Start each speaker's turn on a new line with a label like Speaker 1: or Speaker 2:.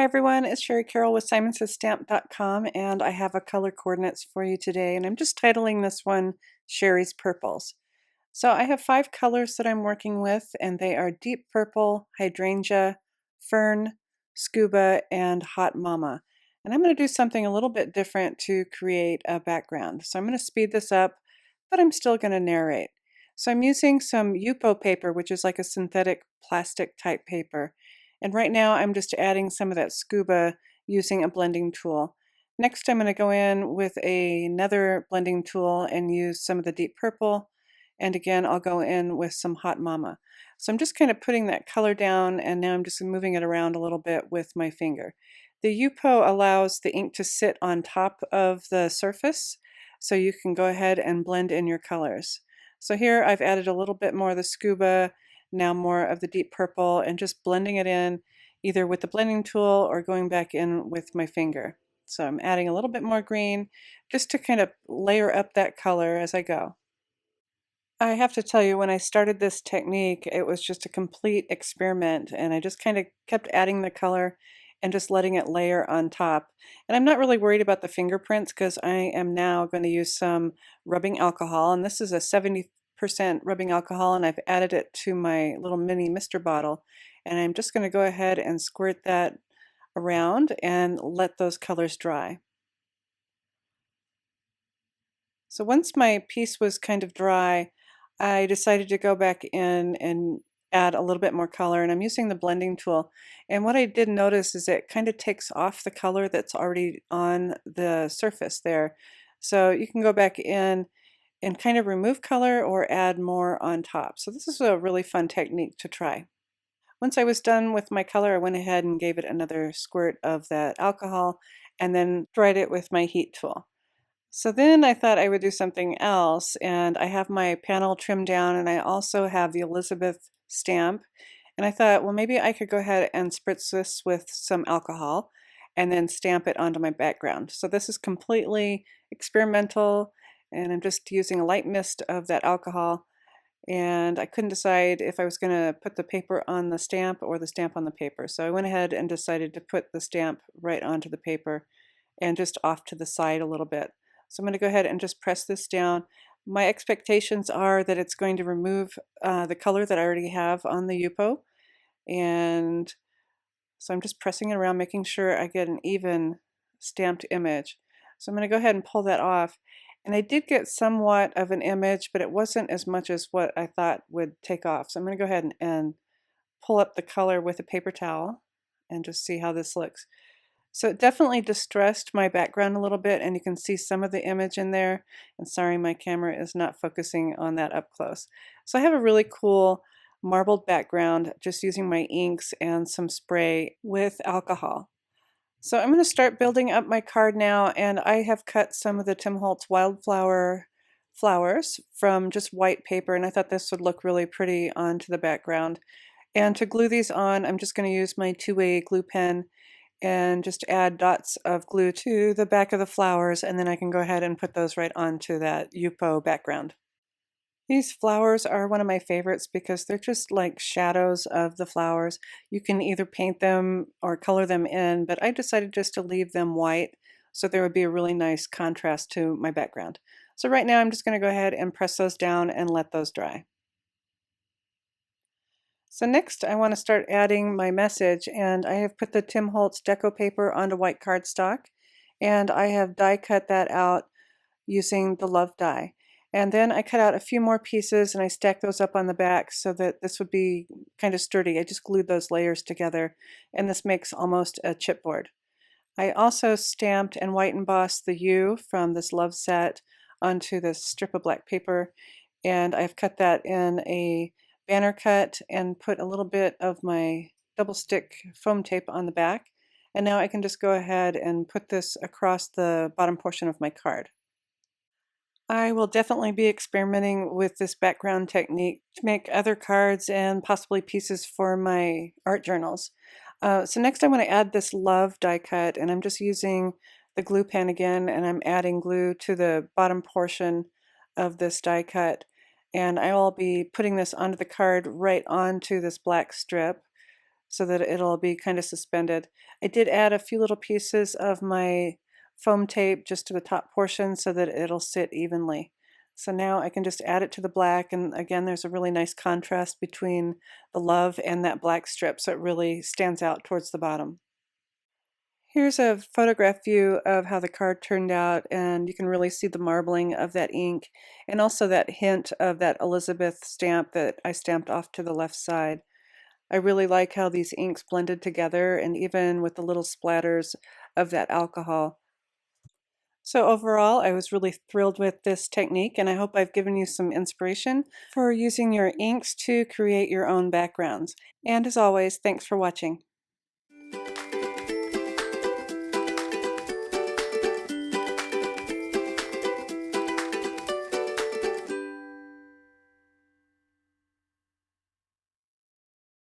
Speaker 1: everyone, it's Shari Carroll with SimonsStamp.com, and I have a color coordinates for you today, and I'm just titling this one Shari's Purples. So I have 5 colors that I'm working with, and they are Deep Purple, Hydrangea, Fern, Scuba, and Hot Mama. And I'm going to do something a little bit different to create a background. So I'm going to speed this up, but I'm still going to narrate. So I'm using some Yupo paper, which is like a synthetic plastic type paper. And right now I'm just adding some of that scuba using a blending tool. Next I'm going to go in with another blending tool and use some of the deep purple. And again, I'll go in with some Hot Mama. So I'm just kind of putting that color down, and now I'm just moving it around a little bit with my finger. The Yupo allows the ink to sit on top of the surface, so you can go ahead and blend in your colors. So here I've added a little bit more of the scuba, now more of the deep purple, and just blending it in either with the blending tool or going back in with my finger. So I'm adding a little bit more green just to kind of layer up that color as I go. I have to tell you, when I started this technique, it was just a complete experiment, and I just kind of kept adding the color and just letting it layer on top. And I'm not really worried about the fingerprints because I am now going to use some rubbing alcohol, and this is a 70% rubbing alcohol, and I've added it to my little mini mister bottle. And I'm just going to go ahead and squirt that around and let those colors dry. So once my piece was kind of dry, I decided to go back in and add a little bit more color, and I'm using the blending tool. And what I did notice is it kind of takes off the color that's already on the surface there. So you can go back in and kind of remove color or add more on top. So this is a really fun technique to try. Once I was done with my color, I went ahead and gave it another squirt of that alcohol and then dried it with my heat tool. So then I thought I would do something else, and I have my panel trimmed down, and I also have the Elizabeth stamp. And I thought, well, maybe I could go ahead and spritz this with some alcohol and then stamp it onto my background. So this is completely experimental, and I'm just using a light mist of that alcohol. And I couldn't decide if I was going to put the paper on the stamp or the stamp on the paper. So I went ahead and decided to put the stamp right onto the paper and just off to the side a little bit. So I'm going to go ahead and just press this down. My expectations are that it's going to remove the color that I already have on the Yupo. And so I'm just pressing it around, making sure I get an even stamped image. So I'm going to go ahead and pull that off. And I did get somewhat of an image, but it wasn't as much as what I thought would take off. So I'm going to go ahead and pull up the color with a paper towel and just see how this looks. So it definitely distressed my background a little bit, and you can see some of the image in there. And sorry, my camera is not focusing on that up close. So I have a really cool marbled background just using my inks and some spray with alcohol. So I'm going to start building up my card now, and I have cut some of the Tim Holtz wildflower flowers from just white paper, and I thought this would look really pretty onto the background. And to glue these on, I'm just going to use my two-way glue pen and just add dots of glue to the back of the flowers, and then I can go ahead and put those right onto that Yupo background. These flowers are one of my favorites because they're just like shadows of the flowers. You can either paint them or color them in, but I decided just to leave them white so there would be a really nice contrast to my background. So right now I'm just going to go ahead and press those down and let those dry. So next I want to start adding my message, and I have put the Tim Holtz deco paper onto white cardstock, and I have die cut that out using the love die. And then I cut out a few more pieces and I stacked those up on the back so that this would be kind of sturdy. I just glued those layers together, and this makes almost a chipboard. I also stamped and white embossed the U from this love set onto this strip of black paper, and I've cut that in a banner cut and put a little bit of my double stick foam tape on the back. And now I can just go ahead and put this across the bottom portion of my card. I will definitely be experimenting with this background technique to make other cards and possibly pieces for my art journals. So next I want to add this love die cut, and I'm just using the glue pen again, and I'm adding glue to the bottom portion of this die cut. And I will be putting this onto the card right onto this black strip. so that it'll be kind of suspended. I did add a few little pieces of my foam tape just to the top portion so that it'll sit evenly. So now I can just add it to the black, and again, there's a really nice contrast between the love and that black strip, so it really stands out towards the bottom. Here's a photograph view of how the card turned out, and you can really see the marbling of that ink and also that hint of that Elizabeth stamp that I stamped off to the left side. I really like how these inks blended together, and even with the little splatters of that alcohol. So overall, I was really thrilled with this technique, and I hope I've given you some inspiration for using your inks to create your own backgrounds. And as always, thanks for watching.